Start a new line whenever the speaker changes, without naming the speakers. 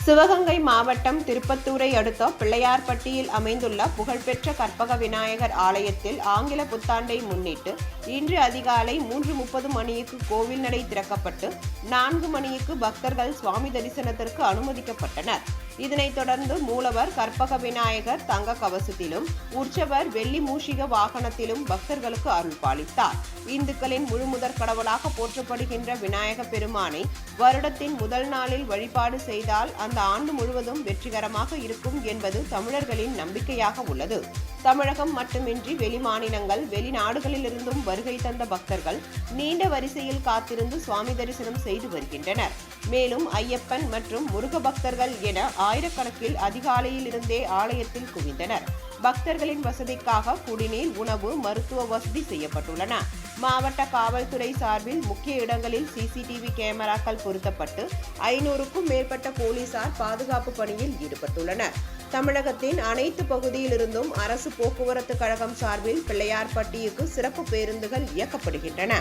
சிவகங்கை மாவட்டம் திருப்பத்தூரை அடுத்த பிள்ளையார்பட்டியில் அமைந்துள்ள புகழ்பெற்ற கற்பக விநாயகர் ஆலயத்தில் ஆங்கில புத்தாண்டை முன்னிட்டு இன்று அதிகாலை 3:30 மணிக்கு கோவில் நடை திறக்கப்பட்டு 4 மணிக்கு பக்தர்கள் சுவாமி தரிசனத்திற்கு அனுமதிக்கப்பட்டனர். இதனைத் தொடர்ந்து மூலவர் கற்பக விநாயகர் தங்க கவசத்திலும் உற்சவர் வெள்ளி மூஷிக வாகனத்திலும் பக்தர்களுக்கு அருள் பாலித்தார். இந்துக்களின் முழுமுதற் கடவுளாக போற்றப்படுகின்ற விநாயக பெருமானை வருடத்தின் முதல் நாளில் வழிபாடு செய்தால் அந்த ஆண்டு முழுவதும் வெற்றிகரமாக இருக்கும் என்பது தமிழர்களின் நம்பிக்கையாக உள்ளது. தமிழகம் மட்டுமின்றி வெளிமாநிலங்கள் வெளிநாடுகளிலிருந்தும் வருகை தந்த பக்தர்கள் நீண்ட வரிசையில் காத்திருந்து சுவாமி தரிசனம் செய்து வருகின்றனர். மேலும் ஐயப்பன் மற்றும் முருக பக்தர்கள் என ஆயிரக்கணக்கில் அதிகாலையில் இருந்தே ஆலயத்தில் குவிந்தனர். பக்தர்களின் வசதிக்காக குடிநீர், உணவு, மருத்துவ வசதி செய்யப்பட்டுள்ளன. மாவட்ட காவல்துறை சார்பில் முக்கிய இடங்களில் சிசிடிவி கேமராக்கள் பொருத்தப்பட்டு 500க்கும் மேற்பட்ட போலீசார் பாதுகாப்பு பணியில் ஈடுபட்டுள்ளனர். தமிழகத்தின் அனைத்து பகுதியிலிருந்தும் அரசு போக்குவரத்து கழகம் சார்பில் பிள்ளையார்பட்டிக்கு சிறப்பு பேருந்துகள் இயக்கப்படுகின்றன.